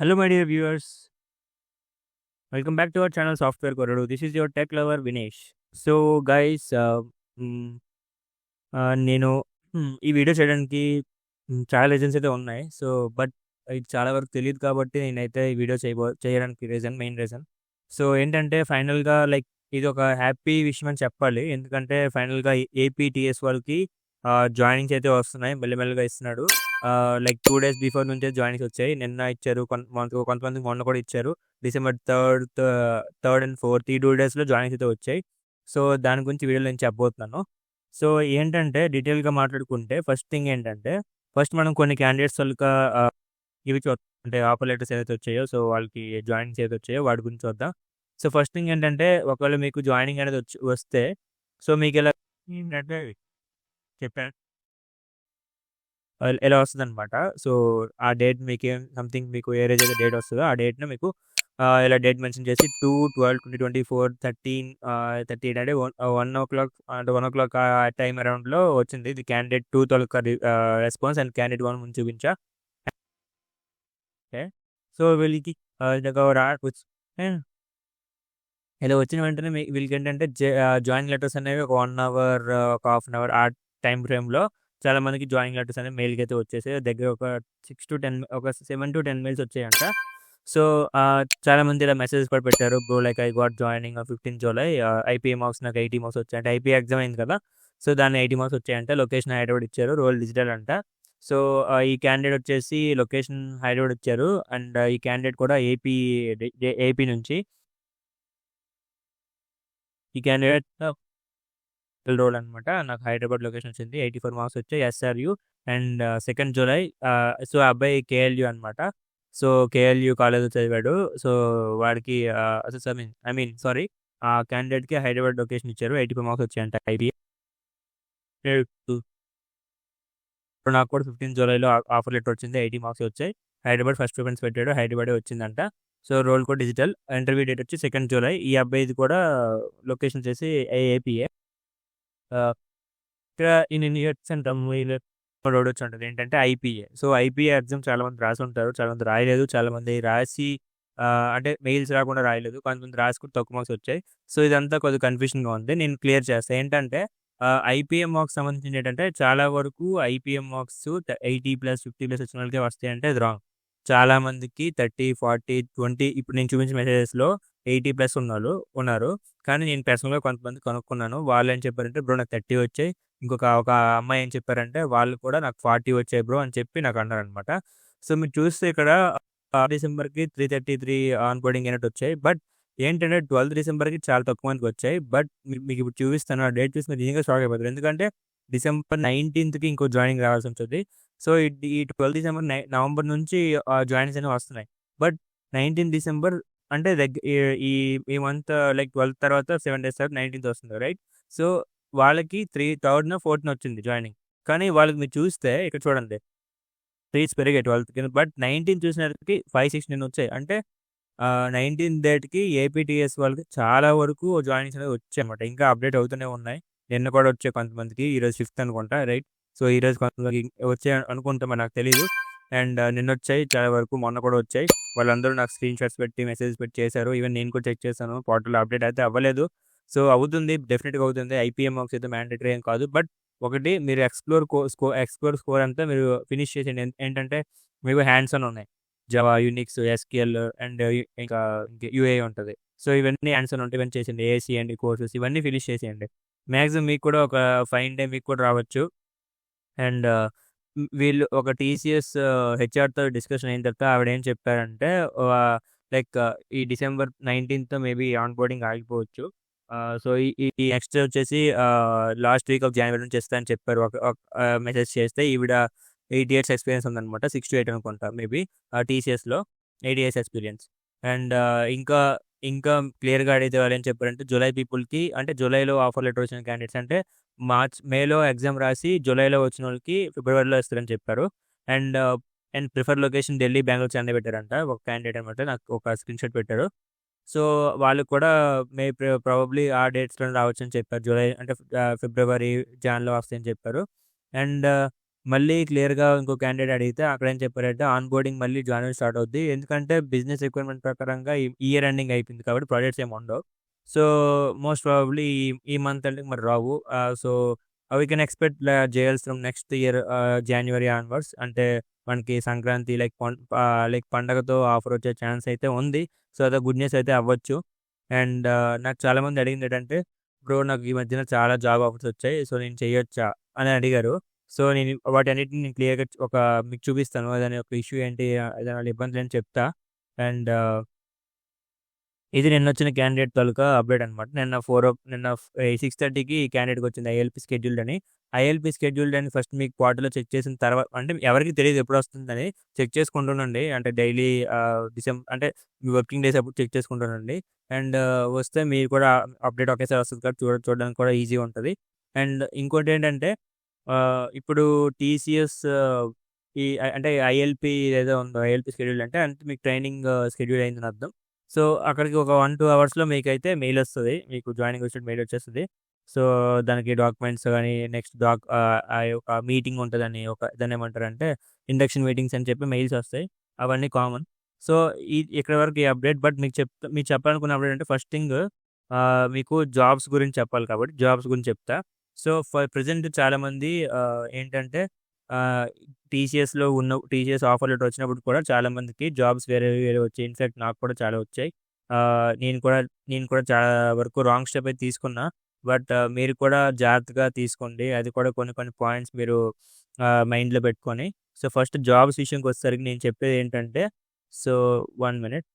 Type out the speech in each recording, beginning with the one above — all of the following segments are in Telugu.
Hello, my dear viewers. Welcome back to our channel Software Corridor. This is your tech lover Vinesh. So, guys, mm, నేను ఈ వీడియో చేయడానికి చాలా రీజన్స్ అయితే ఉన్నాయి. బట్ ఇది చాలా వరకు తెలియదు కాబట్టి నేనైతే ఈ వీడియో చేయడానికి మెయిన్ రీజన్. సో, ఏంటంటే ఫైనల్‌గా లైక్ ఇది ఒక హ్యాపీ విషయం అని చెప్పాలి. ఎందుకంటే ఫైనల్‌గా ఏపీటీఎస్ వాళ్ళకి జాయినింగ్స్ అయితే వస్తున్నాయి. మెల్లమెల్లగా ఇస్తున్నాడు. లైక్ 2 డేస్ బిఫోర్ నుంచే జాయినింగ్స్ వచ్చాయి. నిన్న ఇచ్చారు. కొంతమందికి మొన్న కూడా ఇచ్చారు. డిసెంబర్ 3 అండ్ 4 ఈ 2 డేస్‌లో జాయినింగ్స్ అయితే వచ్చాయి. సో, దాని గురించి వీడియోలో నేను చెప్పబోతున్నాను. సో, ఏంటంటే డీటెయిల్‌గా మాట్లాడుకుంటే ఫస్ట్ థింగ్ ఏంటంటే, ఫస్ట్ మనం కొన్ని క్యాండిడేట్స్ వాళ్ళకి ఇవి అంటే ఆఫర్ లెటర్స్ ఏదైతే వచ్చాయో, సో వాళ్ళకి జాయినింగ్స్ ఏదైతే వచ్చాయో వాటి గురించి చూద్దాం. సో, ఫస్ట్ థింగ్ ఏంటంటే ఒకవేళ మీకు జాయినింగ్ అనేది వస్తే సో మీకు ఇలా ఏంటంటే చెప్పాను. ఇలా వస్తదనమాట. సో, ఆ డేట్ సంథింగ్ మీకు ఏ రోజైతే డేట్ వస్తదో ఆ డేట్‌ని మీకు ఇలా డేట్ మెన్షన్ చేసి 2/12/2024 38 అంటే 1:00 అంటే 1:00 ఆ టైమ్ అరౌండ్‌లో వచ్చింది. ఇది candidate 2 taluka response and candidate 1 ముందు చూపించా. ఓకే. సో, వీళ్ళకి ఇలాగ ఇలా వచ్చిన వెంటనే వీళ్ళకేంటంటే జాయినింగ్ లెటర్స్ అనేవి ఒక 1 అవర్, ఒక హాఫ్ అన్ అవర్ ఆ టైమ్ ఫ్రేమ్‌లో చాలా మందికి జాయినింగ్ లెటర్స్ అనేవి మెయిల్‌కి అయితే వచ్చేసాయి. దగ్గర ఒక 7-10 మెయిల్స్ వచ్చాయంట. సో, చాలా మంది ఇలా మెసేజెస్ కూడా పెట్టారు. Bro like I got joining 15 July IPA marks నాకు 80 మార్క్స్ వచ్చాయి. అంటే ఐపీఏ ఎగ్జామ్ అయింది కదా! సో, దాన్ని 80 మార్క్స్ వచ్చాయంట. లొకేషన్ హైదరాబాద్ ఇచ్చారు. రోల్ డిజిటల్ అంట. సో, ఈ క్యాండిడేట్ వచ్చేసి లొకేషన్ హైదరాబాద్ ఇచ్చారు. అండ్ ఈ క్యాండిడేట్ కూడా ఏపీ నుంచి. ఈ క్యాండిడేట్ రోల్ అనమాట. నాకు హైదరాబాద్ లొకేషన్ వచ్చింది. 84 మార్క్స్ వచ్చాయి. ఎస్ఆర్‌యు అండ్ 2 జూలై సో, ఆ అబ్బాయి కేఎల్‌యు అనమాట. సో, కేఎల్‌యు కాలేజ్‌లో చదివాడు. సో, వాడికి సారీ ఆ క్యాండిడేట్‌కి హైదరాబాద్ లొకేషన్ ఇచ్చారు. 84 మార్క్స్ వచ్చాయంట ఐబీఏ. నాకు కూడా 15 జూలైలో ఆఫర్ లెటర్ వచ్చింది. 80 మార్క్స్ వచ్చాయి. హైదరాబాద్ ఫస్ట్ ప్రిఫరెన్స్ పెట్టాడు. హైదరాబాదే వచ్చిందంట. సో, రోల్ కూడా డిజిటల్. ఇంటర్వ్యూ డేట్ వచ్చి 2 జూలై. ఈ అబ్బాయిది కూడా లొకేషన్ వచ్చేసి ఏపీఏ. ఇక్కడ ఇన్ ఇయర్స్ అండ్ రోడ్ ఉంటది. ఏంటంటే ఐపీఏ. సో, ఐపీఏ ఎగ్జామ్ చాలా మంది రాసి ఉంటారు. చాలా మంది రాయలేదు. చాలా మంది రాసి అంటే మెయిల్స్ రాకుండా రాయలేదు. కొంతమంది రాసి కూడా తక్కువ మార్క్స్ వచ్చాయి. సో, ఇదంతా కొద్దిగా కన్‌ఫ్యూషన్‌గా ఉంది. నేను క్లియర్ చేస్తా. ఏంటంటే ఐపీఎం మార్క్స్ సంబంధించింది ఏంటంటే చాలా వరకు ఐపీఎం మార్క్స్ 80+, 50+ వచ్చిన వాళ్ళకే వస్తాయంటే అది రాంగ్. చాలా మందికి 30, 40, 20 ఇప్పుడు నేను చూపించిన మెసేజెస్‌లో 80+ ఉన్నారు. కానీ నేను పర్సనల్‌గా కొంతమంది కనుక్కున్నాను. వాళ్ళేం చెప్పారంటే బ్రో నాకు 30 వచ్చాయి. ఒక అమ్మాయి ఏం చెప్పారంటే వాళ్ళు కూడా నాకు 40 వచ్చాయి బ్రో అని చెప్పి నాకు అన్నారనమాట. సో, మీరు చూస్తే ఇక్కడ డిసెంబర్‌కి 333 ఆన్ బోర్డింగ్ అయినట్టు వచ్చాయి. బట్ ఏంటంటే 12 డిసెంబర్‌కి చాలా తక్కువ మందికి వచ్చాయి. బట్ మీకు ఇప్పుడు చూపిస్తాను. ఆ డేట్ చూసి మీరు నిజంగా షాక్ అయిపోతారు. ఎందుకంటే డిసెంబర్ 19కి ఇంకో జాయినింగ్ రావాల్సి ఉంటది. సో, ఈ 12 డిసెంబర్ నవంబర్ నుంచి జాయినింగ్స్ అనేవి వస్తున్నాయి. బట్ 19 డిసెంబర్ అంటే ఈ ఈ మంత్ లైక్ 12 తర్వాత 7 డేస్ తర్వాత 19థ్ వస్తుంది రైట్. సో, వాళ్ళకి 3 4 వచ్చింది జాయినింగ్. కానీ వాళ్ళకి మీరు చూస్తే ఇక్కడ చూడండి సీట్స్ పెరిగాయి 12కి. బట్ 19 చూసినప్పటికి 516 వచ్చాయి. అంటే 19 డేట్‌కి ఏపీటీఎస్ వాళ్ళకి చాలా వరకు జాయినింగ్స్ అనేవి వచ్చాయన్నమాట. ఇంకా అప్డేట్ అవుతూనే ఉన్నాయి. నిన్న కూడా వచ్చాయి కొంతమందికి. ఈరోజు 5థ్ అనుకుంటా రైట్. సో, ఈరోజు కొంతమందికి వచ్చాయి అనుకుంటా మరి నాకు తెలీదు. అండ్ నిన్నొచ్చాయి చాలా వరకు. మొన్న కూడా వచ్చాయి. వాళ్ళందరూ నాకు స్క్రీన్ షాట్స్ పెట్టి, మెసేజెస్ పెట్టి చేశారు. ఈవెన్ నేను కూడా చెక్ చేశాను. పోర్టల్‌లో అప్డేట్ అయితే అవ్వలేదు. సో, అవుతుంది. డెఫినిట్‌గా అవుతుంది. ఐపీఎం మార్క్స్ అయితే మ్యాండేటరీ ఏం కాదు. బట్ ఒకటి మీరు ఎక్స్‌ప్లోర్ స్కోర్ అంతా మీరు ఫినిష్ చేసేయండి. ఏంటంటే మీకు హ్యాండ్స్ ఆన్ ఉన్నాయి. జావా, యూనిక్స్, ఎస్‌క్యూఎల్ అండ్ ఇంకా యూఏఈ ఉంటది. సో, ఇవన్నీ హ్యాండ్స్ ఆన్ ఉంటాయి. ఇవన్నీ చేసేయండి. ఏసీఎండి కోర్సెస్ ఇవన్నీ ఫినిష్ చేసేయండి. మాక్సిమం మీకు కూడా ఒక ఫైన్ డే మీకు కూడా రావచ్చు. అండ్ వీళ్ళు ఒక టీసీఎస్ హెచ్ఆర్‌తో డిస్కషన్ అయిన తర్వాత ఆవిడేం చెప్పారంటే లైక్ ఈ డిసెంబర్ 19థ్ మేబీ ఆన్ బోర్డింగ్ ఆగిపోవచ్చు. సో, ఈ ఈ నెక్స్ట్ వచ్చేసి లాస్ట్ వీక్ ఆఫ్ జాన్యువరి నుంచి ఇస్తా అని చెప్పారు. ఒక ఒక మెసేజ్ చేస్తే ఈవిడ 8 ఇయర్స్ ఎక్స్‌పీరియన్స్ ఉందనమాట. 6-8 అనుకుంటా మేబీ టీసీఎస్‌లో 8 ఇయర్స్ ఎక్స్‌పీరియన్స్. అండ్ ఇంకా క్లియర్‌గా అడిగితే వాళ్ళేం చెప్పారంటే జులై పీపుల్‌కి అంటే జులైలో ఆఫర్ లెటర్ వచ్చిన క్యాండిడేట్స్ అంటే మేలో ఎగ్జామ్ రాసి జులైలో వచ్చినోళ్ళకి ఫిబ్రవరిలో ఇస్తారని చెప్పారు. And prefer location Delhi, Bengaluru, Chennai పెట్టారంట. ఒక క్యాండిడేట్ అనమాట. నాకు ఒక స్క్రీన్‌షాట్ పెట్టారు. సో, వాళ్ళు కూడా ప్రాబబ్లీ ఆ డేట్స్‌లోనే రావచ్చని చెప్పారు. జూలై అంటే ఫిబ్రవరి, జాన్‌లో వస్తాయని చెప్పారు. అండ్ మళ్ళీ క్లియర్‌గా ఇంకో క్యాండిడేట్ అడిగితే అక్కడేం చెప్పారంటే ఆన్‌బోర్డింగ్ మళ్ళీ జనవరి స్టార్ట్ అవుద్ది. ఎందుకంటే బిజినెస్ రిక్వైర్మెంట్ ప్రకారంగా ఈ ఇయర్ ఎండింగ్ అయిపోయింది కాబట్టి ప్రాజెక్ట్స్ ఏమి ఉండవు. సో, మోస్ట్ ప్రాబబ్లీ ఈ మంత్ ఎండింగ్ మరి రావు. So, we can expect JLs from next year January onwards. అంటే మనకి సంక్రాంతి లైక్ పండగతో ఆఫర్ వచ్చే ఛాన్స్ అయితే ఉంది. సో, అదో గుడ్ న్యూస్ అయితే అవ్వచ్చు. అండ్ నాకు చాలామంది అడిగిందేంటంటే, "బ్రో నాకు ఈ మధ్యన చాలా జాబ్ ఆఫర్స్ వచ్చాయి. సో, నేను చేయొచ్చా?" అని అడిగారు. సో, నేను వాటన్నిటిని నేను క్లియర్‌గా మీకు చూపిస్తాను. దాని యొక్క ఇష్యూ ఏంటి, దానివల్ల ఇబ్బందులేంటి చెప్తా. అండ్ ఇది నిన్నొచ్చిన క్యాండిడేట్ తాలూకా అప్డేట్ అనమాట. నిన్న 6:30కి ఈ క్యాండిడేట్‌కొచ్చింది ఐఎల్‌పీ షెడ్యూల్డ్ అని. ఐఎల్‌పీ షెడ్యూల్డ్ అని ఫస్ట్ మీకు పోర్టల్‌లో చెక్ చేసిన తర్వాత అంటే ఎవరికీ తెలీదు ఎప్పుడొస్తుందని. చెక్ చేసుకుంటుండండి. అంటే డైలీ అంటే మీ వర్కింగ్ డేస్ అప్పుడు చెక్ చేసుకుంటుండండి. అండ్ వస్తే మీరు కూడా అప్డేట్ ఒకేసారి వస్తది కాబట్టి చూడడానికి కూడా ఈజీగా ఉంటది. అండ్ ఇంకోటేంటంటే ఇప్పుడు టీసీఎస్ అంటే ఐఎల్‌పీ ఏదో ఉందో ఐఎల్‌పీ షెడ్యూల్ అంటే మీకు ట్రైనింగ్ షెడ్యూల్ అయిందని అర్థం. సో, అక్కడికి ఒక 1, 2 అవర్స్‌లో మీకైతే మెయిలొస్తది. మీకు జాయినింగ్ వచ్చినట్టు మెయిలొచ్చేస్తది. సో, దానికి డాక్యుమెంట్స్ గాని, నెక్స్ట్ ఒక మీటింగ్ ఉంటదని దాన్నేమంటారంటే ఇండక్షన్ మీటింగ్స్ అని చెప్పి మెయిల్సొస్తాయి. అవన్నీ కామన్. సో, ఇక్కడి వరకు ఈ అప్డేట్. బట్ మీకు చెప్పాలనుకున్న అప్డేట్ అంటే ఫస్ట్ థింగ్ మీకు జాబ్స్ గురించి చెప్పాలి కాబట్టి జాబ్స్ గురించి చెప్తా. సో, ఫర్ ప్రెజెంట్ చాలామంది ఏంటంటే ఆహ్, టీసీఎస్ ఆఫర్ లెటర్ వచ్చినప్పుడు కూడా చాలా మందికి జాబ్స్ వేరే వేరే వచ్చాయి. ఇన్‌ఫాక్ట్ నాకు కూడా చాలా వచ్చాయి. నేను కూడా చాలా వరకు రాంగ్ స్టెప్ అయితే తీసుకున్నా. బట్ మీరు కూడా జాగ్రత్తగా తీసుకోండి. అది కూడా కొన్ని కొన్ని పాయింట్స్ మీరు మైండ్‌లో పెట్టుకొని. సో, ఫస్ట్ జాబ్స్ విషయంకొచ్చేసరికి నేను చెప్పేదేంటంటే సో, 1 మినిట్.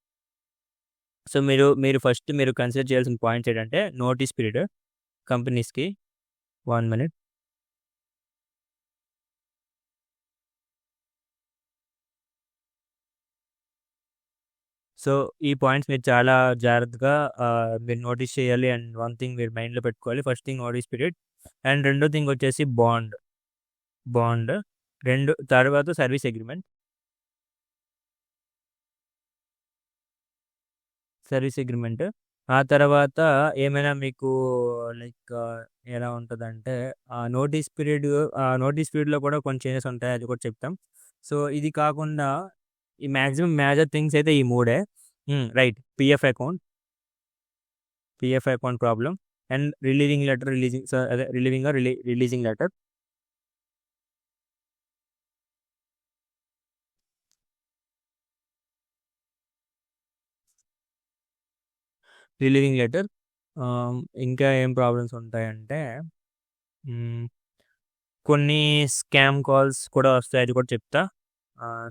సో, మీరు కన్సిడర్ చేయాల్సిన పాయింట్స్ ఏంటంటే నోటీస్ పీరియడ్ కంపెనీస్‌కి. 1 మినిట్. సో, ఈ పాయింట్స్ మీరు చాలా జాగ్రత్తగా మీరు నోటీస్ చేయాలి. అండ్ వన్ థింగ్ మీరు మైండ్‌లో పెట్టుకోవాలి. First thing notice period. And రెండో థింగ్ వచ్చేసి బాండ్. తర్వాత సర్వీస్ అగ్రీమెంట్. Service agreement. ఆ తర్వాత ఏమైనా మీకు లైక్ ఎలా ఉంటదంటే నోటీస్ పీరియడ్‌లో కూడా కొన్ని చేంజెస్ ఉంటాయి. అది కూడా చెప్తాం. సో, ఇది కాకుండా ఈ మాక్సిమం మేజర్ థింగ్స్ అయితే ఈ మూడే. Right. PF account problem. And releasing letter. Relieving letter. ఇంకా ఏం ప్రాబ్లమ్స్ ఉంటాయంటే హ్మ్. కొన్ని స్కామ్ కాల్స్ కూడా వస్తాయి. అది కూడా చెప్తా.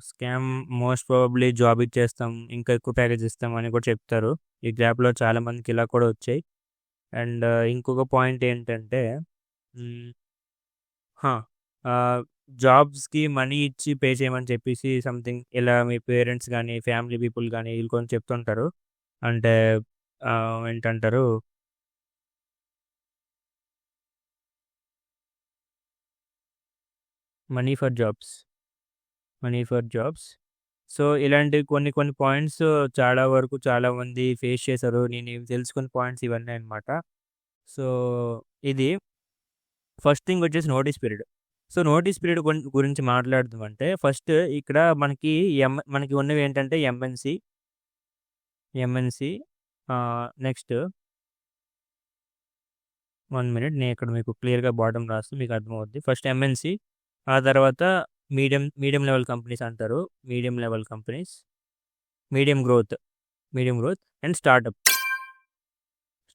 స్కామ్ మోస్ట్ ప్రాబబ్లీ జాబ్ ఇచ్చేస్తాం, ఇంకా ఎక్కువ ప్యాకేజ్ ఇస్తాం అని కూడా చెప్తారు. ఈ గ్యాప్‌లో చాలా మందికి ఇలా కూడా వచ్చాయి. అండ్ ఇంకొక పాయింట్ ఏంటంటే హ్మ్. ఆ! ఆహ్, జాబ్స్‌కి మనీ ఇచ్చి పే చేయమని చెప్పేసి సంథింగ్ ఇలా మీ పేరెంట్స్ గాని, ఫ్యామిలీ పీపుల్ గాని ఈళ్ళు కొంచెం చెప్తుంటారు. అంటే ఏంటంటారు money for jobs. Money for jobs. So, ఇలాంటి కొన్ని కొన్ని పాయింట్స్ చాలా వరకు చాలామంది ఫేస్ చేశారు. నేను తెలుసుకున్న పాయింట్స్ ఇవన్నీ అనమాట. సో, ఇది ఫస్ట్ థింగ్ వచ్చేసి notice period. So, notice period గురించి మాట్లాడుదామంటే ఫస్ట్ ఇక్కడ మనకి ఉన్నవేంటంటే ఎంఎన్‌సి నెక్స్ట్ 1 మినిట్ నేను ఇక్కడ మీకు క్లియర్‌గా బాటమ్ రాస్తే మీకు అర్థమవుద్ది. ఫస్ట్ ఎంఎన్‌సి, ఆ తర్వాత మీడియం లెవెల్ కంపెనీస్ అంటారు. Medium level companies, medium growth, medium growth and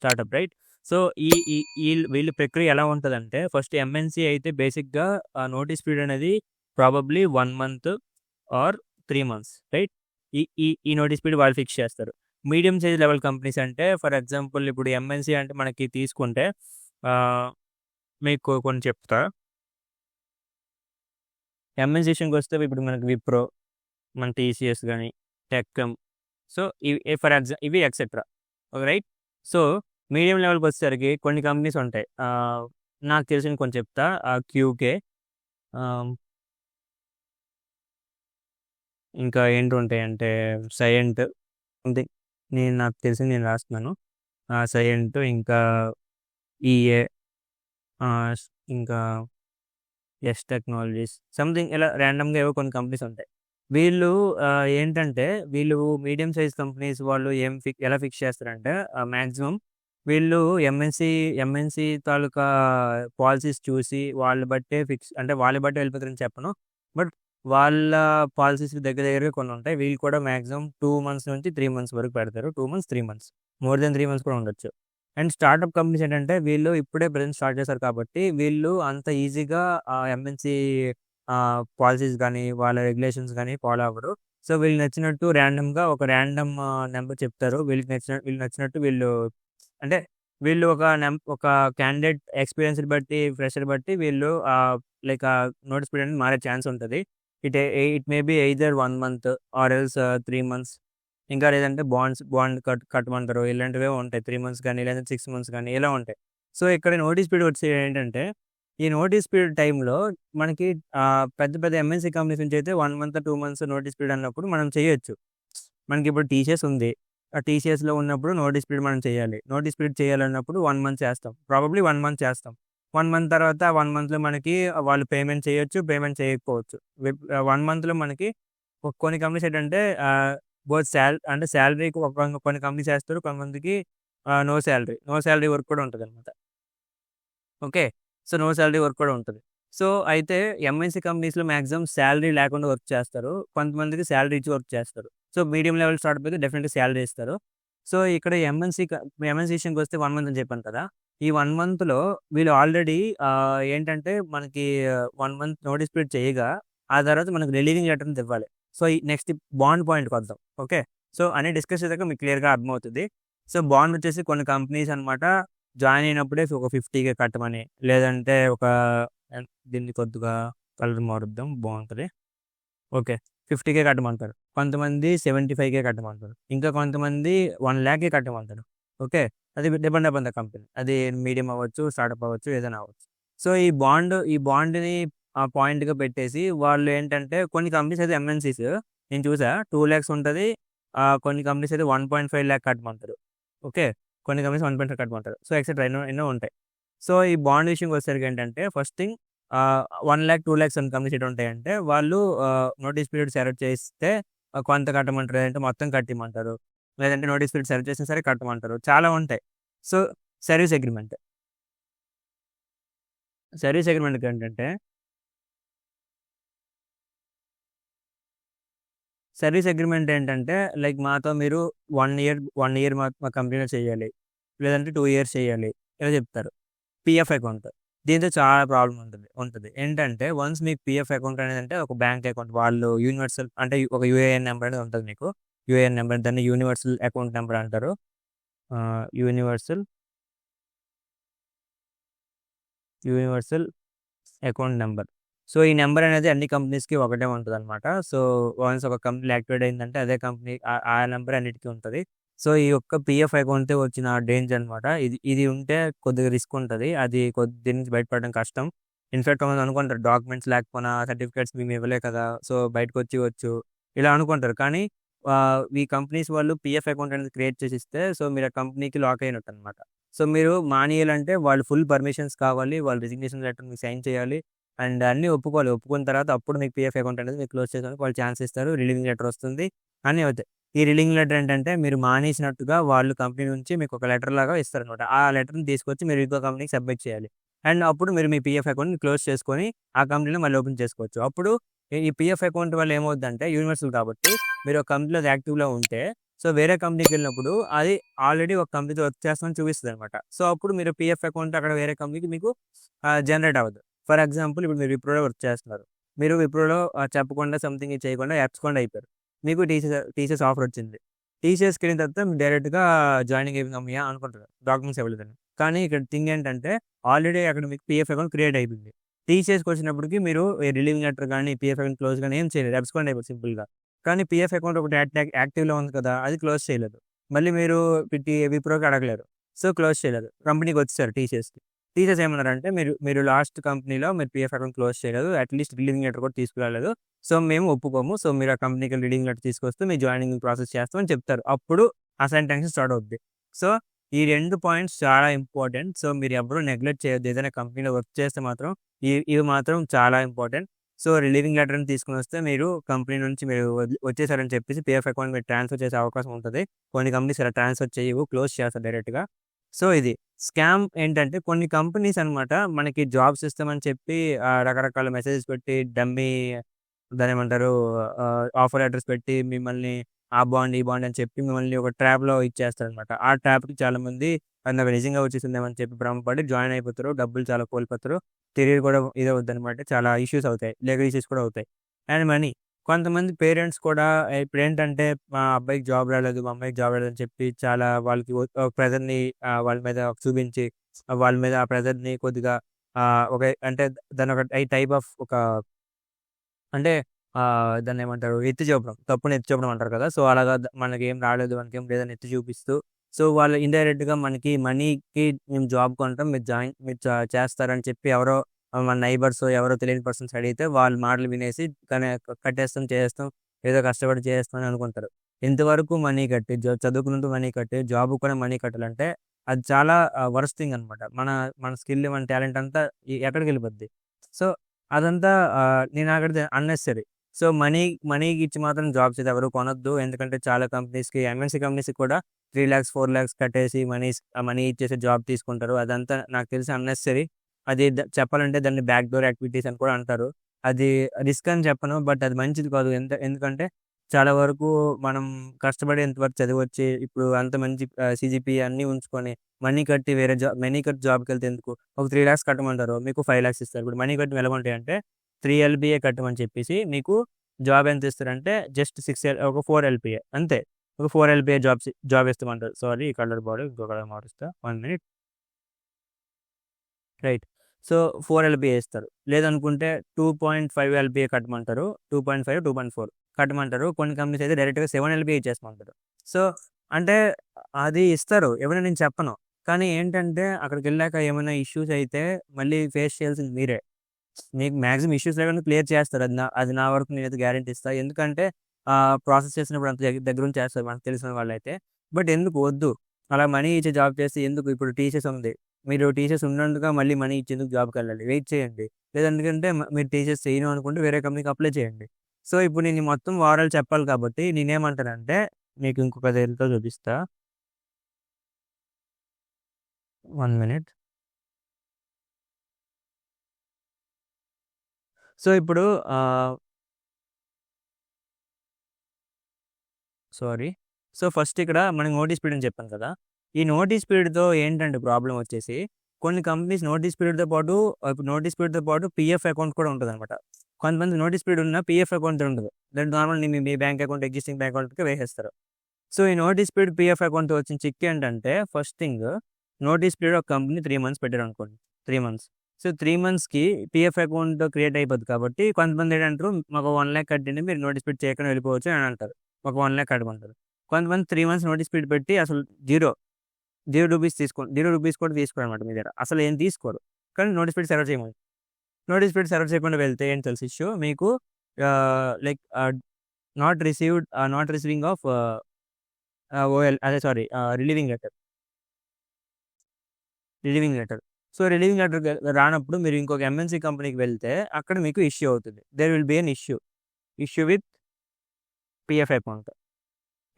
startup right. So, ఈ ఈ వీళ్ళ ప్రక్రియ ఎలా ఉంటదంటే ఫస్ట్ ఎంఎన్‌సి అయితే బేసిక్‌గా నోటీస్ పీరియడ్ అనేది probably 1 month or 3 months right. ఈ ఈ ఈ నోటీస్ పీరియడ్ వాళ్ళు ఫిక్స్ చేస్తారు. మీడియం సైజ్ లెవెల్ కంపెనీస్ అంటే ఫర్ ఎగ్జాంపుల్ ఇప్పుడు ఎంఎన్‌సి అంటే మనకి తీసుకుంటే ఆహ్, మీకు కొన్ని చెప్తా. ఎంఎన్‌సి విషయంకొస్తే ఇప్పుడు మనకి విప్రో, మన టీసీఎస్ గాని, టెక్కమ్. సో, ఇవి ఎక్సెట్రా. రైట్. సో, మీడియం లెవెల్‌కొచ్చేసరికి కొన్ని కంపెనీస్ ఉంటాయి. నాకు తెలిసినవి కొన్ని చెప్తా. క్యూకే, ఆహ్, ఇంకా ఏంటుంటాయంటే సైయంట్. అంతే. నాకు తెలిసింది నేను రాస్తున్నాను. సైయంట్ ఇంకా ఈఏ, ఇంకా యెస్ టెక్నాలజీస్ సంథింగ్ ఇలా ర్యాండమ్‌గా ఏవో కొన్ని కంపెనీస్ ఉంటాయి. వీళ్ళు ఏంటంటే వీళ్ళు మీడియం సైజ్ కంపెనీస్ వాళ్ళు ఎలా ఫిక్స్ చేస్తారంటే మాక్సిమం వీళ్ళు ఎంఎన్‌సి తాలూకా పాలిసీస్ చూసి వాళ్ళ బట్టే వెళ్ళిపోతారని చెప్పను. బట్ వాళ్ళ పాలిసీస్ దగ్గరగా కొన్ని ఉంటాయి. వీళ్ళు కూడా మాక్సిమం 2 మంత్స్ నుంచి 3 మంత్స్ వరకు పెడతారు. 2 months, 3 months. More than 3 months కూడా ఉండొచ్చు. అండ్ స్టార్టప్ కంపెనీస్ ఏంటంటే వీళ్ళు ఇప్పుడే ప్రెజెంట్ స్టార్ట్ చేశారు కాబట్టి వీళ్ళు అంత ఈజీగా ఎంఎన్‌సి పాలిసీస్ గానీ, వాళ్ళ రెగ్యులేషన్స్ గానీ ఫాలో అవ్వరు. సో, వీళ్ళకి నచ్చినట్టు ర్యాండమ్‌గా ఒక ర్యాండమ్ నంబర్ చెప్తారు. వీళ్ళకి నచ్చినట్టు అంటే వీళ్ళు ఒక క్యాండిడేట్ ఎక్స్‌పీరియన్స్‌ని బట్టి, ఫ్రెషర్ బట్టి వీళ్ళు లైక్ నోటీస్ పీరియడ్ అనేది మారే ఛాన్స్ ఉంటది. It may be either 1 month or else 3 months. ఇంకా లేదంటే బాండ్ కట్టమంటారు. ఇలాంటివేవో ఉంటాయి. 3 మంత్స్ గానీ, లేదా 6 మంత్స్ గానీ ఇలా ఉంటాయి. సో, ఇక్కడ నోటీస్ పీరియడ్ వచ్చి ఏంటంటే, ఈ నోటీస్ పీరియడ్ టైంలో మనకి పెద్ద పెద్ద ఎంఎన్‌సి కంపెనీస్ నుంచి అయితే 1 మంత్, 2 మంత్స్ నోటీస్ పీరియడ్ అన్నప్పుడు మనం చేయొచ్చు. మనకిప్పుడు టీసీఎస్ ఉంది. ఆ టీసీఎస్‌లో ఉన్నప్పుడు నోటీస్ పీరియడ్ మనం చేయాలి. నోటీస్ పీరియడ్ చేయాలన్నప్పుడు 1 మంత్ చేస్తాం. ప్రాబబ్లీ 1 మంత్ చేస్తాం. 1 మంత్ తర్వాత 1 మంత్‌లో మనకి వాళ్ళు పేమెంట్ చేయొచ్చు, పేమెంట్ చేయకపోవచ్చు. 1 మంత్‌లో మనకి కొన్ని కంపెనీస్ ఏంటంటే బోత్ అంటే సాలరీకి కొన్ని కంపెనీస్ ఏస్తారు. కొంతమందికి no salary. No salary work కూడా ఉంటదనమాట. Okay. So, no salary work కూడా ఉంటది. సో, అయితే ఎంఎన్‌సి కంపెనీస్‌లో మాక్సిమం సాలరీ లేకుండా వర్క్ చేస్తారు. కొంతమందికి సాలరీ ఇచ్చి వర్క్ చేస్తారు. సో, మీడియం లెవెల్ స్టార్టప్ అయితే డెఫినెట్‌గా సాలరీ ఇస్తారు. సో, ఇక్కడ ఎంఎన్‌సి విషయానికొస్తే 1 మంత్ అని చెప్పాను కదా! ఈ 1 మంత్‌లో వీళ్ళు ఆల్రెడీ ఏంటంటే మనకి 1 మంత్ నోటీస్ పీరియడ్ చేయగా, ఆ తర్వాత మనకు రిలీవింగ్ లెటర్ అనేది ఇవ్వాలి. సో, ఈ నెక్స్ట్ బాండ్ పాయింట్‌కొద్దాం. ఓకే. సో, అన్నీ డిస్కస్ చేసాక మీకు క్లియర్‌గా అర్థమవుతది. సో, బాండ్ వచ్చేసి కొన్ని కంపెనీస్ అనమాట జాయిన్ అయినప్పుడే ఒక 50,000 కట్టమని, లేదంటే దీన్ని కొద్దిగా కలర్ మారుద్దాం బావుంటది. ఓకే. 50,000 కట్టమంటారు. కొంతమంది 75,000 కట్టమంటారు. ఇంకా కొంతమంది 1,00,000 కట్టమంటారు. ఓకే. అది డిపెండ్ అపాన్ ద కంపెనీ. అది మీడియం అవ్వచ్చు, స్టార్టప్ అవ్వచ్చు, ఏదైనా అవ్వచ్చు. సో, ఈ బాండ్‌ని పాయింట్‌గా పెట్టేసి వాళ్ళు ఏంటంటే కొన్ని కంపెనీస్ అయితే ఎంఎన్‌సీస్ నేను చూసా 2,00,000 ఉంటది. కొన్ని కంపెనీస్ అయితే 1.5 కట్టమంటారు. ఓకే. కొన్ని కంపెనీస్ 1.5 కట్టమంటారు. సో, ఎక్సెట్రా ఎన్నో ఉంటాయి. సో, ఈ బాండ్ విషయంకొచ్చేసరికి ఏంటంటే ఫస్ట్ థింగ్ 1,00,000, 2,00,000 కొన్ని కంపెనీస్ ఎటుంటాయంటే వాళ్ళు నోటీస్ పీరియడ్ సర్వ్ చేస్తే కొంత కట్టమంటారు. లేదంటే మొత్తం కట్టియమంటారు. లేదంటే నోటీస్ పీరియడ్ సర్వ్ చేసినా సరే కట్టమంటారు. చాలా ఉంటాయి. So, service agreement. సర్వీస్ అగ్రీమెంట్‌కేంటంటే సర్వీస్ అగ్రీమెంట్ ఏంటంటే లైక్ మాతో మీరు 1 ఇయర్ మా కంపెనీలో చేయాలి. లేదంటే 2 ఇయర్స్ చేయాలి. ఇలా చెప్తారు. PF account. దీంతో చాలా ప్రాబ్లమ్ ఉంటది. ఏంటంటే వన్స్ మీకు పీఎఫ్ అకౌంట్ అనేదంటే ఒక బ్యాంక్ అకౌంట్ వాళ్ళు యూనివర్సల్ అంటే ఒక యూఏఎన్ నంబర్ అనేది ఉంటది మీకు. యూఏఎన్ నంబర్ దాన్ని యూనివర్సల్ అకౌంట్ నంబర్ అంటారు. Universal universal account number. So, ఈ నంబర్ అనేది అన్ని కంపెనీస్‌కి ఒకటే ఉంటదనమాట. సో, వన్స్ ఒక కంపెనీ యాక్టివేట్ అయిందంటే అదే కంపెనీ ఆ నంబర్ అన్నిటికి ఉంటది. సో, ఈ యొక్క పీఎఫ్ అకౌంట్‌తో వచ్చిన డేంజర్ అనమాట. ఇది ఉంటే కొద్దిగా రిస్క్ ఉంటది. అది దీని నుంచి బయటపడడం కష్టం. ఇన్‌ఫాక్ట్ కొంతమంది అనుకుంటారు డాక్యుమెంట్స్ లేకపోయినా సర్టిఫికేట్స్ మేము ఇవ్వలే కదా! సో, బయటకొచ్చేయొచ్చు. ఇలా అనుకుంటారు. కానీ ఈ కంపెనీస్ వాళ్ళు పీఎఫ్ అకౌంట్ అనేది క్రియేట్ చేసి ఇస్తే సో, మీరు ఆ కంపెనీకి లాక్ అయినట్టనమాట. సో, మీరు మానేయాలంటే వాళ్ళు ఫుల్ పర్మిషన్స్ కావాలి. వాళ్ళు రిజిగ్నేషన్ లెటర్ మీకు సైన్ చేయాలి. అండ్ అన్నీ ఒప్పుకోవాలి. ఒప్పుకున్న తర్వాత అప్పుడు మీకు పీఎఫ్ అకౌంట్ అనేది మీరు క్లోజ్ చేసుకోవడానికి వాళ్ళు ఛాన్స్ ఇస్తారు. రిలీవింగ్ లెటర్ వస్తుంది. అన్నీ అవుతాయి. ఈ రిలీవింగ్ లెటర్ ఏంటంటే మీరు మానేసినట్టుగా వాళ్ళు కంపెనీ నుంచి మీకు ఒక లెటర్ లాగా ఇస్తారనమాట. ఆ లెటర్‌ని తీసుకొచ్చి మీరు ఇంకో కంపెనీకి సబ్మిట్ చేయాలి. అండ్ అప్పుడు మీరు మీ పీఎఫ్ అకౌంట్‌ని క్లోజ్ చేసుకొని ఆ కంపెనీలో మళ్ళీ ఓపెన్ చేసుకోవచ్చు. అప్పుడు ఈ పీఎఫ్ అకౌంట్ వల్ల ఏమవుద్దంటే యూనివర్సల్ కాబట్టి మీరు ఒక కంపెనీలో యాక్టివ్‌లో ఉంటే సో, వేరే కంపెనీకెళ్ళినప్పుడు అది ఆల్రెడీ ఒక కంపెనీతో వర్క్ చేస్తామని చూపిస్తదనమాట. సో, అప్పుడు మీరు పీఎఫ్ అకౌంట్ అక్కడ వేరే కంపెనీకి మీకు జనరేట్ అవ్వదు. ఫర్ ఎగ్జాంపుల్ ఇప్పుడు మీరు విప్రోలో వర్క్ చేస్తున్నారు. మీరు విప్రోలో చెప్పకుండా సంథింగ్ ఇది చేయకుండా అబ్స్కాండ్ అయిపోయారు. మీకు టీసీఎస్ ఆఫర్ వచ్చింది. టీసీఎస్‌కెళ్ళిన తర్వాత మీరు డైరెక్ట్‌గా జాయినింగ్ అయిపోయిందమ్మయ్య అనుకుంటారు. డాక్యుమెంట్స్ ఇవ్వలేదని. కానీ ఇక్కడ థింగ్ ఏంటంటే ఆల్రెడీ అక్కడ మీకు పీఎఫ్ అకౌంట్ క్రియేట్ అయిపోయింది. టీసీఎస్‌కొచ్చినప్పటికి మీరు రిలీవింగ్ లెటర్ గాని, పీఎఫ్ అకౌంట్ క్లోజ్ గాని ఏం చేయలేదు. అబ్స్కాండ్ అయిపోయారు సింపుల్‌గా. కానీ పీఎఫ్ అకౌంట్ ఒకటి యాక్టివ్‌లో ఉంది కదా! అది క్లోజ్ చేయలేదు. మళ్ళీ మీరు విప్రోకి అడగలేరు. సో, క్లోజ్ చేయలేదు. కంపెనీకొచ్చేసారు టీసీఎస్‌కి. టీసీఎస్ ఏమన్నారంటే మీరు లాస్ట్ కంపెనీలో మీరు పీఎఫ్ అకౌంట్ క్లోజ్ చేయలేదు. అట్‌లీస్ట్ రిలీవింగ్ లెటర్ కూడా తీసుకురాలేదు. సో, మేము ఒప్పుకోము. సో, మీరు ఆ కంపెనీకి రిలీవింగ్ లెటర్ తీసుకొస్తే మీ జాయినింగ్ ప్రాసెస్ చేస్తాం అని చెప్తారు. అప్పుడు అసైన్ టెన్షన్ స్టార్ట్ అవుద్ది. సో, ఈ 2 పాయింట్స్ చాలా ఇంపార్టెంట్. సో, మీరు ఎవ్వరూ నెగ్లెక్ట్ చేయొద్దు. ఏదైనా కంపెనీలో వర్క్ చేస్తే మాత్రం ఇవి మాత్రం చాలా ఇంపార్టెంట్. సో, రిలీవింగ్ లెటర్‌ని తీసుకొనొస్తే మీరు కంపెనీ నుంచి మీరు వచ్చేసారని చెప్పేసి పీఎఫ్ అకౌంట్ మీరు ట్రాన్స్‌ఫర్ చేసే అవకాశం ఉంటది. కొన్ని కంపెనీస్ అలా ట్రాన్స్‌ఫర్ చేయవు. క్లోజ్ చేస్తారు డైరెక్ట్‌గా. సో, ఇది స్కామ్ ఏంటంటే కొన్ని కంపెనీస్ అనమాట మనకి జాబ్స్ ఇస్తామని చెప్పి రకరకాల మెసేజెస్ పెట్టి డమ్మీ దాన్నేమంటారు ఆఫర్ లెటర్స్ పెట్టి మిమ్మల్ని ఆ బాండ్, ఈ బాండ్ అని చెప్పి మిమ్మల్ని ఒక ట్రాప్‌లో ఇచ్చేస్తారనమాట. ఆ ట్రాప్‌కి చాలామంది అది నాకు నిజంగా వచ్చేసిందేమో అని చెప్పి భ్రమపడి జాయిన్ అయిపోతారు. డబ్బులు చాలా కోల్పోతారు. కెరీర్ కూడా ఇదవుద్దనమాట. చాలా ఇష్యూస్ అవుతాయి. లీగల్ ఇష్యూస్ కూడా అవుతాయి. And money. కొంతమంది పేరెంట్స్ కూడా ఇప్పుడేంటంటే మా అబ్బాయికి జాబ్ రాలేదు, మా అమ్మాయికి జాబ్ రాలేదని చెప్పి చాలా వాళ్ళకి ప్రెషర్‌ని వాళ్ళ మీద చూపించి వాళ్ళ మీద ఆ ప్రెషర్‌ని కొద్దిగా ఒక అంటే దాన్నొక టైప్ ఆఫ్ ఒక అంటే దాన్నేమంటారు? ఎత్తి చూపడం. తప్పుని ఎత్తి చూపడం అంటారు కదా! సో, అలాగా మనకేం రాలేదు, మనకేం లేదని ఎత్తి చూపిస్తూ, సో, వాళ్ళు ఇండైరెక్ట్‌గా మనకి మనీకి మేము జాబ్ కొంటాం. మీరు చేస్తారని చెప్పి ఎవరో మన నైబర్సో ఎవరో తెలియని పర్సన్స్ అడిగితే వాళ్ళ మాటలు వినేసి కట్టేస్తాం, చేసేస్తాం, ఏదో కష్టపడి చేసేస్తాం అని అనుకుంటారు. ఇంతవరకు మనీ కట్టి చదువుకున్నందుకు మనీ కట్టి జాబ్‌కి కూడా మనీ కట్టాలంటే అది చాలా వరస్ట్ థింగ్ అనమాట. మన మన స్కిల్, మన టాలెంట్ అంతా ఎక్కడికెళ్ళిపోద్ది. సో, అదంతా నేనక్కడిది అన్నెసెసరీ. సో, మనీకి ఇచ్చి మాత్రం జాబ్స్ అయితే ఎవరు కొనొద్దు. ఎందుకంటే చాలా కంపెనీస్‌కి ఎంఎన్‌సీ కంపెనీస్‌కి కూడా 3,00,000, 4,00,000 కట్టేసి మనీ ఇచ్చేసి జాబ్ తీసుకుంటారు. అదంతా నాకు తెలిసి అన్నెసెసరీ. అది చెప్పాలంటే దాన్ని బ్యాక్ డోర్ యాక్టివిటీస్ అని కూడా అంటారు. అది రిస్క్ అని చెప్పను. బట్ అది మంచిది కాదు. ఎందుకంటే చాలా వరకు మనం కష్టపడి ఇంతవరకు చదివొచ్చి ఇప్పుడు అంత మంచి సీజీపీఏ అన్నీ ఉంచుకొని మనీ కట్టి వేరే మనీ కట్టి జాబ్‌కెళ్తే ఎందుకు? ఒక 3,00,000 కట్టమంటారు. మీకు 5,00,000 ఇస్తారు. ఇప్పుడు మనీ కట్టి ఎలాగుంటాయంటే 3 ఎల్‌పీఏ కట్టమని చెప్పేసి మీకు జాబ్ ఎంత ఇస్తారంటే జస్ట్ ఒక 4 ఎల్‌పీఏ అంతే. ఒక 4 ఎల్‌పీఏ జాబ్ ఇస్తామంటారు. సారీ, ఈ కలర్ బాలేదు. ఇంకో కలర్ మారుస్తా. 1 మినిట్. రైట్. సో, 4 ఎల్‌పీఏ ఇస్తారు. లేదనుకుంటే 2.5 ఎల్‌పీఏ కట్టమంటారు. 2.5, 2.4 కట్టమంటారు. కొన్ని కంపెనీస్ అయితే డైరెక్ట్‌గా 7 ఎల్‌పీఏ ఇచ్చేస్తామంటారు. సో, అంటే అది ఇస్తారు. ఇవ్వనని నేను చెప్పను. కానీ ఏంటంటే అక్కడికెళ్ళాక ఏమైనా ఇష్యూస్ అయితే మళ్ళీ ఫేస్ చేయాల్సింది మీరే. మీకు మాక్సిమం ఇష్యూస్ లేకుండా క్లియర్ చేస్తారు. అది నా వరకు నేనైతే గ్యారంటీ ఇస్తా. ఎందుకంటే ప్రాసెస్ చేసినప్పుడు అంత దగ్గరుండి చేస్తారు మనకు తెలిసిన వాళ్ళైతే. బట్ ఎందుకు వద్దు. అలా మనీ ఇచ్చి జాబ్ చేస్తే ఎందుకు? ఇప్పుడు టీసీఎస్ ఉంది. మీరు టీసీఎస్ ఉన్నందుకు మళ్ళీ మనీ ఇచ్చేందుకు జాబ్‌కెళ్ళాలి. వెయిట్ చేయండి. లేదెందుకంటే మీరు టీసీఎస్ చేయను అనుకుంటే వేరే కంపెనీకి అప్లై చేయండి. సో, ఇప్పుడు నేను ఈ మొత్తం ఓవరాల్ చెప్పాలి కాబట్టి నేనేమంటానంటే మీకు ఇంకొక దేనితో చూపిస్తా. 1 మినిట్. సో, ఇప్పుడు ఆహ్, సారీ. సో, ఫస్ట్ ఇక్కడ మనకి నోటీస్ పీరియడ్ అని చెప్పాను కదా! ఈ నోటీస్ పీరియడ్‌తో ఏంటంటే ప్రాబ్లమ్ వచ్చేసి కొన్ని కంపెనీస్ నోటీస్ పీరియడ్‌తో పాటు ఇప్పుడు నోటీస్ పీరియడ్‌తో పాటు పీఎఫ్ అకౌంట్ కూడా ఉంటదనమాట. కొంతమంది నోటీస్ పీరియడ్ ఉన్నా పీఎఫ్ అకౌంట్ ఉండదు. దాంట్లో నార్మల్ మీ బ్యాంక్ అకౌంట్ ఎగ్జిస్టింగ్ బ్యాంక్ అకౌంట్‌కి వేసేస్తారు. సో, ఈ నోటీస్ పీరియడ్ పీఎఫ్ అకౌంట్‌తో వచ్చిన చిక్ ఏంటంటే ఫస్ట్ థింగ్ నోటీస్ పీరియడ్ ఒక కంపెనీ 3 మంత్స్ పెట్టారనుకోండి. 3 మంత్స్. సో, 3 మంత్స్‌కి పీఎఫ్ అకౌంట్ క్రియేట్ అయిపోద్ది కాబట్టి కొంతమంది ఏంటంటారు మాకు 1,00,000 కట్టండి మీరు నోటీస్ పీరియడ్ చేయకుండా వెళ్ళిపోవచ్చు అని అంటారు. ఒక 1,00,000 కట్టమంటారు. కొంతమంది 3 మంత్స్ నోటీస్ పీరియడ్ పెట్టి అసలు జీరో, జీరో రూపీస్ కూడా తీసుకోరనమాట మీ దగ్గర. అసలు ఏం తీసుకోరు. కానీ నోటీస్ పీరియడ్ సర్వ్ చేయమని. నోటీస్ పీరియడ్ సర్వ్ చేయకుండా వెళ్తే ఏంటి తెలుసా ఇష్యూ మీకు లైక్ నాట్ రిసీవింగ్ ఆఫ్ అదే sorry relieving letter. Relieving letter. So, relieving letter రానప్పుడు మీరు ఇంకొక ఎంఎన్‌సీ కంపెనీకి వెళ్తే అక్కడ మీకు ఇష్యూ అవుతుంది. There will be an issue with PF account.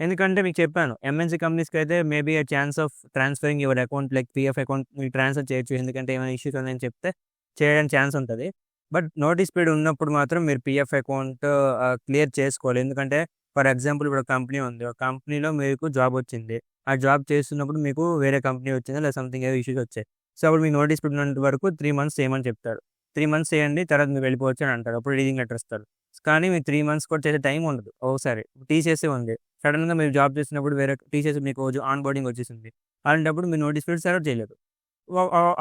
ఎందుకంటే మీకు చెప్పాను. ఎంఎన్‌సీ కంపెనీస్‌కైతే maybe a chance of transferring your account like PF account మీకు ట్రాన్స్‌ఫర్ చేయొచ్చు. ఎందుకంటే ఏమైనా ఇష్యూస్ ఉన్నాయని చెప్తే చేయడానికి ఛాన్స్ ఉంటది. బట్ నోటీస్ పీరియడ్ ఉన్నప్పుడు మాత్రం మీరు పీఎఫ్ అకౌంట్ క్లియర్ చేసుకోవాలి. ఎందుకంటే ఫర్ ఎగ్జాంపుల్ ఇప్పుడు ఒక కంపెనీ ఉంది. ఒక కంపెనీలో మీకు జాబ్ వచ్చింది. ఆ జాబ్ చేస్తున్నప్పుడు మీకు వేరే కంపెనీ వచ్చింది లేదా సంథింగ్ ఏదో ఇష్యూస్ వచ్చాయి. సో, అప్పుడు మీకు నోటీస్ పీరియడ్ ఉన్నంత వరకు 3 మంత్స్ చేయమని చెప్తారు. 3 మంత్స్ చేయండి. తర్వాత మీరు వెళ్ళిపోవచ్చు అని అంటారు. అప్పుడు లీవింగ్ లెటర్ ఇస్తారు. కానీ మీకు 3 మంత్స్ కూడా చేసే టైం ఉండదు. ఒక్కోసారి టీసీఎస్ఏ ఉంది. సడెన్‌గా మీరు జాబ్ చేస్తున్నప్పుడు వేరే టీసీఎస్ మీకు ఆన్ బోర్డింగ్ వచ్చేసింది. అలాంటప్పుడు మీరు నోటీస్ పీరియడ్ సర్వ్ చేయలేరు.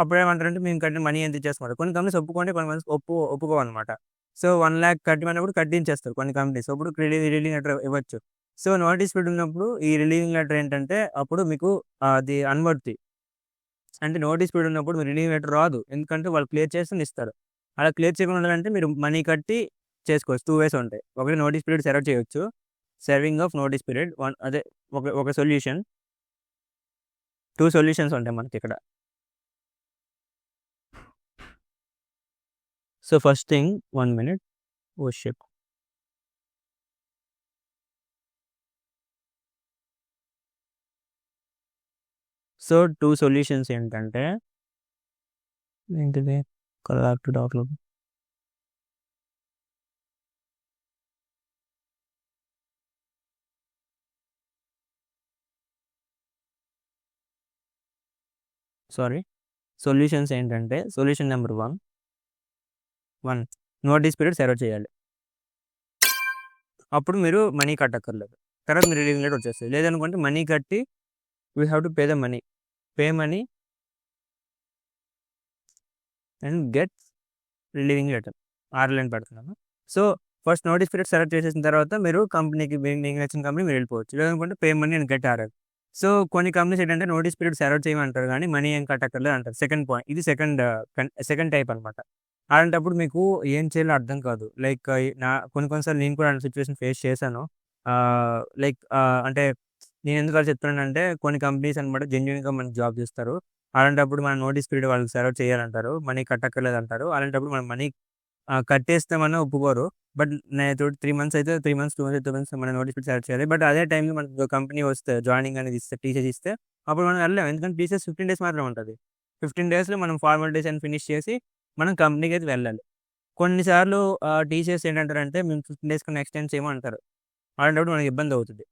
అప్పుడేమంటారంటే మేము కట్టిన మనీ ఎంత ఇచ్చేస్తున్నారు. కొన్ని కంపెనీస్ ఒప్పుకుంటే కొన్ని కంపెనీస్ ఒప్పుకోవన్నమాట. సో, 1,00,000 కట్టమన్నప్పుడు కట్టించేస్తారు కొన్ని కంపెనీస్. అప్పుడు రిలీవింగ్ లెటర్ ఇవ్వచ్చు. సో, నోటీస్ పీరియడ్ ఉన్నప్పుడు ఈ రిలీవింగ్ లెటర్ ఏంటంటే అప్పుడు మీకు అది అన్వర్తీ. అంటే నోటీస్ పీరియడ్ ఉన్నప్పుడు మీరు రిలీవింగ్ లెటర్ రాదు. ఎందుకంటే వాళ్ళు క్లియర్ చేస్తేనే ఇస్తారు. అలా క్లియర్ చేయకుండా ఉండాలంటే మీరు మనీ కట్టి చేసుకోవచ్చు. 2 వేస్ ఉంటాయి. ఒకటి నోటీస్ పీరియడ్ సర్వ్ చేయొచ్చు. సర్వింగ్ ఆఫ్ నోటీస్ పీరియడ్ అదే ఒక సొల్యూషన్. 2 సొల్యూషన్స్ ఉంటాయి మనకిక్కడ. So first thing 1 minute. Oh shit! So 2 సొల్యూషన్స్ ఏంటంటే ఏంటిది? బ్యాక్ టు డాక్లో సారీ. సొల్యూషన్స్ ఏంటంటే solution number 1 notice period serve చేయాలి. అప్పుడు మీరు మనీ కట్టక్కర్లేదు. తర్వాత మీరు రిలీవింగ్ లెటర్ వచ్చేస్తుంది. లేదనుకుంటే మనీ కట్టి we have to pay the money. Pay money and get relieving letter. 6 line పెడుతున్నాను. So first notice period select చేసేసిన తర్వాత మీరు కంపెనీకి మీకు నచ్చిన కంపెనీ మీరు వెళ్ళిపోవచ్చు. లేదనుకుంటే pay money and get RL. So కొన్ని కంపెనీస్ ఏంటంటే నోటీస్ పీరియడ్ సెలెక్ట్ చేయమంటారు కానీ మనీ ఏం కట్టక్కర్లేదు అంటారు. సెకండ్ పాయింట్ ఇది సెకండ్ టైప్ అనమాట. అలాంటప్పుడు మీకు ఏం చేయాలో అర్థం కాదు. లైక్ కొన్నిసార్లు నేను కూడా సిచ్యువేషన్ ఫేస్ చేశాను. లైక్ అంటే నేను ఎందుకు అలా చెప్తున్నానంటే కొన్ని కంపెనీస్ అనమాట జెన్యూన్గా మనకి జాబ్ చేస్తారు. అలాంటప్పుడు మన నోటీస్ పీరియడ్ వాళ్ళకి సర్వ్ చేయాలంటారు. మనీ కట్టక్కర్లేదు అంటారు. అలాంటప్పుడు మనం మనీ కట్టేస్తామని ఒప్పుకోరు. బట్ నేను 3 మంత్స్ అయితే 3 మంత్స్ 2 మంత్స్ మన నోటీస్ పీరియడ్ సర్వ్ చేయాలి. బట్ అదే టైంలో మనకు కంపెనీ వస్తే జాయినింగ్ అనేది ఇస్తే టీసీఎస్ ఇస్తే అప్పుడు మనం వెళ్ళలేం. ఎందుకంటే టీసీఎస్ 15 డేస్ మాత్రమే ఉంటుంది. 15 డేస్లో మనం ఫార్మాలిటీస్ అని ఫినిష్ చేసి మనం కంపెనీకి అయితే వెళ్ళాలి. కొన్నిసార్లు టీసీఎస్ ఏంటంటారంటే మేము 15 డేస్ కన్నా ఎక్స్టెండ్ చేయమంటారు. అలాంటప్పుడు మనకి ఇబ్బంది అవుతుంది.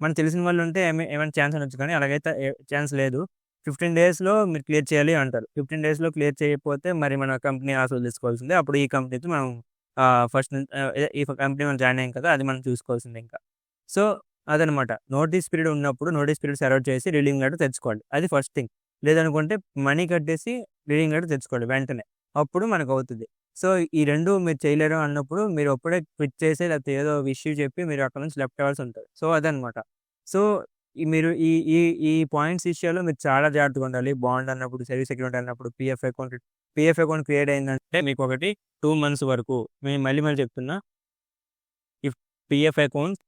మనకు తెలిసిన వాళ్ళు ఉంటే ఏమైనా ఛాన్స్ అనొచ్చు కానీ అలాగైతే ఛాన్స్ లేదు. 15 డేస్లో మీరు క్లియర్ చేయాలి అంటారు. 15 డేస్లో క్లియర్ చేయకపోతే మరి మన కంపెనీ ఆశలు తీసుకోవాల్సిందే. అప్పుడు ఈ కంపెనీతో మనం ఫస్ట్ ఈ కంపెనీ మనం జాయిన్ అయ్యాం కదా అది మనం చూసుకోవాల్సిందే ఇంకా. సో అదనమాట. నోటీస్ పీరియడ్ ఉన్నప్పుడు నోటీస్ పీరియడ్ సర్వ్ చేసి రిలీవింగ్ లెటర్ తెచ్చుకోవాలి. అది ఫస్ట్ థింగ్. లేదనుకుంటే మనీ కట్టేసి రిలీవింగ్ లెటర్ తెచ్చుకోవాలి వెంటనే. అప్పుడు మనకు అవుతుంది. సో ఈ 2 మీరు చేయలేరు అన్నప్పుడు మీరు అప్పుడే క్విట్ చేసి లేకపోతే ఏదో ఇష్యూ చెప్పి మీరు అక్కడ నుంచి లెఫ్ట్ అవ్వాల్సి ఉంటుంది. సో అదనమాట. సో మీరు ఈ ఈ ఈ పాయింట్స్ విషయాల్లో మీరు చాలా జాగ్రత్తగా ఉండాలి. బాండ్ అన్నప్పుడు, సర్వీస్ అగ్రీమెంట్ అన్నప్పుడు, పీఎఫ్ అకౌంట్ క్రియేట్ అయిందంటే మీకు ఒకటి 2 మంత్స్ వరకు మేము మళ్ళీ చెప్తున్నా. If PF account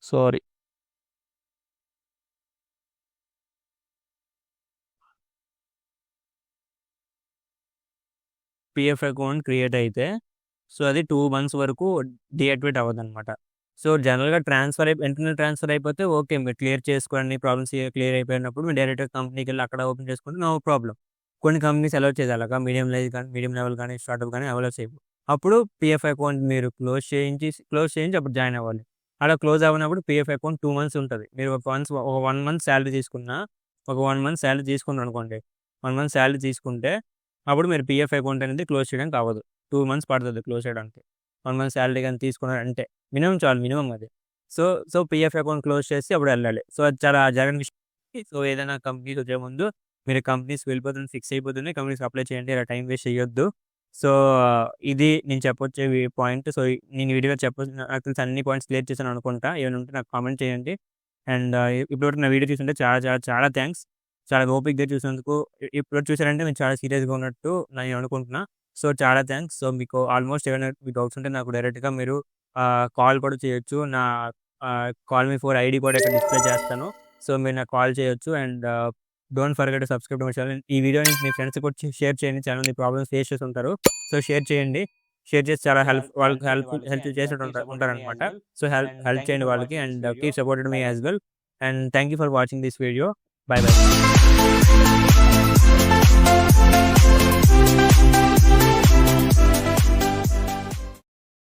sorry PF account create అయితే సో అది 2 మంత్స్ వరకు డీయాక్టివేట్ అవ్వదనమాట. సో జనరల్గా వెంటనే ట్రాన్స్ఫర్ అయిపోతే ఓకే మీరు క్లియర్ చేసుకోండి. ప్రాబ్లమ్స్ క్లియర్ అయిపోయినప్పుడు మీరు డైరెక్ట్గా కంపెనీకి వెళ్ళి అక్కడ ఓపెన్ చేసుకుంటే నో ప్రాబ్లం. కొన్ని కంపెనీస్ అలౌ చేయాలి అలాగా మీడియం లెవెల్ కానీ స్టార్ట్అప్ కానీ అలౌ చేయవు. అప్పుడు పీఎఫ్ అకౌంట్ మీరు క్లోజ్ చేయించి అప్పుడు జాయిన్ అవ్వాలి. అలా క్లోజ్ అవ్వనప్పుడు పీఎఫ్ అకౌంట్ 2 మంత్స్ ఉంటుంది. మీరు ఒక 1 మంత్ శాలరీ తీసుకున్నా ఒక 1 మంత్ శాలరీ తీసుకున్నారు అనుకోండి. 1 మంత్ శాలరీ తీసుకుంటే అప్పుడు మీరు పీఎఫ్ అకౌంట్ అనేది క్లోజ్ చేయడానికి అవ్వదు. 2 మంత్స్ పడుతుంది క్లోజ్ చేయడానికి. 1 మంత్ శాలరీ కానీ తీసుకున్నారంటే మినిమం అది. సో పీఎఫ్ అకౌంట్ క్లోజ్ చేసి అప్పుడు వెళ్ళాలి. సో అది చాలా జరగని విషయం. సో ఏదైనా కంపెనీస్ వచ్చే ముందు మీరు కంపెనీస్ వెళ్ళిపోతుంది ఫిక్స్ అయిపోతుంది కంపెనీస్ అప్లై చేయండి. ఇలా టైం వేస్ట్ చేయొద్దు. సో ఇది నేను చెప్పొచ్చే పాయింట్. సో నేను వీడియోలో నాకు తెలిసి అన్ని పాయింట్స్ క్లియర్ చేశాను అనుకుంటా. ఏమైనా ఉంటే నాకు కామెంట్ చేయండి. అండ్ ఇప్పటివరకు నా వీడియో చూస్తుంటే చాలా థ్యాంక్స్. చాలా ఓపిక్గా చూసినందుకు. ఇప్పుడు చూసారంటే మీరు చాలా సీరియస్గా ఉన్నట్టు నేను అనుకుంటున్నా. సో చాలా థ్యాంక్స్. సో మీకు ఆల్మోస్ట్ ఏమైనా మీకు డౌట్స్ ఉంటే నాకు డైరెక్ట్గా మీరు కాల్ కూడా చేయొచ్చు. నా కాల్ మీ 4 ఐడి కూడా ఇక్కడ డిస్ప్లే చేస్తాను. సో మీరు నాకు కాల్ చేయొచ్చు. And don't forget to subscribe to my channel. ఈ వీడియోని మీ ఫ్రెండ్స్ కూడా షేర్ చేయండి. చాలా మంది ప్రాబ్లమ్స్ ఫేస్ చేసి ఉంటారు. సో షేర్ చేయండి. షేర్ చేసి చాలా వాళ్ళకి హెల్ప్ చేసి ఉంటారనమాట. సో హెల్ప్ చేయండి వాళ్ళకి. And keep supported me as well. And thank you for watching this video. Bye bye.